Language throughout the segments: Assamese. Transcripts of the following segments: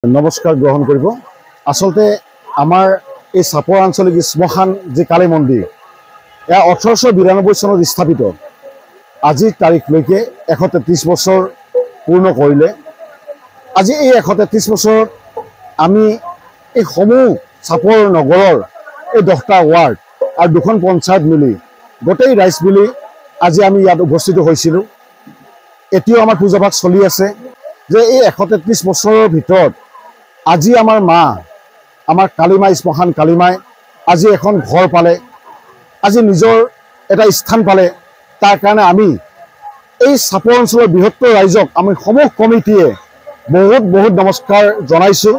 নমস্কাৰ গ্ৰহণ কৰিব। আচলতে আমাৰ এই চাপৰ আঞ্চলিক শ্মশান যি কালী মন্দিৰ, এয়া 1892 চনত স্থাপিত। আজিৰ তাৰিখলৈকে 133 বছৰ পূৰ্ণ কৰিলে। আজি এই 133 বছৰত আমি এই সমূহ চাপৰ নগৰৰ এই 10টা ৱাৰ্ড আৰু 2খন পঞ্চায়ত মিলি গোটেই ৰাইজ মিলি আজি আমি ইয়াত উপস্থিত হৈছিলোঁ। এতিয়াও আমাৰ পূজাভাগ চলি আছে যে এই 133 বছৰৰ ভিতৰত আজি আমাৰ মা, আমাৰ কালীমাই, শ্মশান কালীমাই আজি এখন ঘৰ পালে, আজি নিজৰ এটা স্থান পালে। তাৰ কাৰণে আমি এই চাপৰ অঞ্চলৰ বৃহত্তৰ ৰাইজক আমি সমূহ কমিটিয়ে বহুত নমস্কাৰ জনাইছোঁ।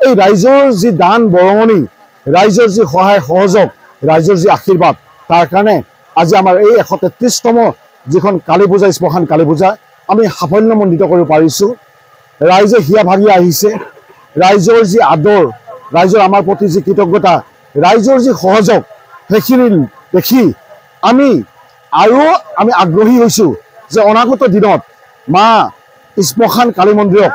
এই ৰাইজৰ যি দান বৰঙণি, ৰাইজৰ যি সহায় সহযোগ, ৰাইজৰ যি আশীৰ্বাদ, তাৰ কাৰণে আজি আমাৰ এই 133তম যিখন কালী পূজা, শ্মশান কালী পূজা আমি সাফল্যমণ্ডিত কৰিব পাৰিছোঁ। ৰাইজে হিয়া ভাগি আহিছে, ৰাইজৰ যি আদৰ, ৰাইজৰ আমাৰ প্ৰতি যি কৃতজ্ঞতা, ৰাইজৰ যি সহযোগ, সেইখিনি দেখি আমি আগ্ৰহী হৈছোঁ যে অনাগত দিনত মা শ্মশান কালী মন্দিৰক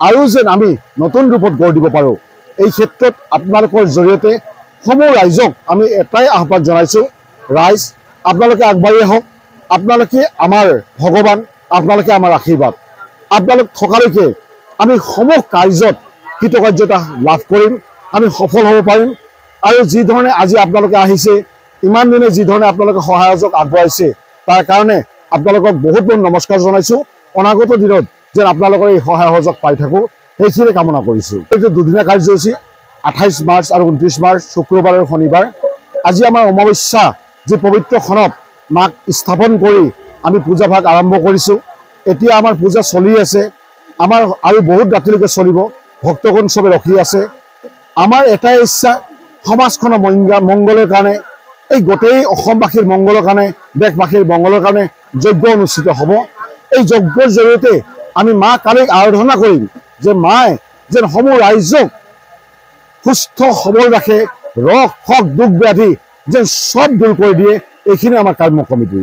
আৰু যেন আমি নতুন ৰূপত গঢ় দিব পাৰোঁ। এই ক্ষেত্ৰত আপোনালোকৰ জৰিয়তে সমূহ ৰাইজক আমি এটাই আহ্বান জনাইছোঁ, ৰাইজ আপোনালোকে আগবাঢ়ি আহক। আপোনালোকে আমাৰ ভগৱান, আপোনালোকে আমাৰ আশীৰ্বাদ। আপোনালোক থকালৈকে আমি সমূহ কাৰ্যত কৃতকাৰ্যতা লাভ কৰিম, আমি সফল হ'ব পাৰিম। আৰু যি ধৰণে আজি আপোনালোকে আহিছে, ইমান দিনে যি ধৰণে আপোনালোকে সহায়ক আগবঢ়াইছে, তাৰ কাৰণে আপোনালোকক বহুত নমস্কাৰ জনাইছোঁ। অনাগত দিনত যেন আপোনালোকৰ এই সহায় সহযোগ পাই থাকোঁ, সেইখিনি কামনা কৰিছোঁ। এইটো দুদিনীয়া কাৰ্যসূচী 28 মাৰ্চ আৰু 29 মাৰ্চ শুক্ৰবাৰ আৰু শনিবাৰ। আজি আমাৰ অমাৱস্যা যি পবিত্ৰ ক্ষণত মাক স্থাপন কৰি আমি পূজাভাগ আৰম্ভ কৰিছোঁ। এতিয়া আমাৰ পূজা চলি আছে, আমাৰ আৰু বহুত ৰাতিলৈকে চলিব। ভক্তগণ চবে ৰখি আছে। আমাৰ এটাই ইচ্ছা, সমাজখনৰ মংগলৰ কাৰণে, এই গোটেই অসমবাসীৰ মংগলৰ কাৰণে, দেশবাসীৰ মংগলৰ কাৰণে যজ্ঞ অনুষ্ঠিত হ'ব। এই যজ্ঞৰ জৰিয়তে আমি মা কালীক আৰাধনা কৰিম যে মায়ে যেন সমূহ ৰাইজক সুস্থ সবল ৰাখে, ৰস, শক, দুখ ব্যাধি যেন চব দূৰ কৰি দিয়ে। এইখিনি আমাৰ কৰ্ম কমিটি।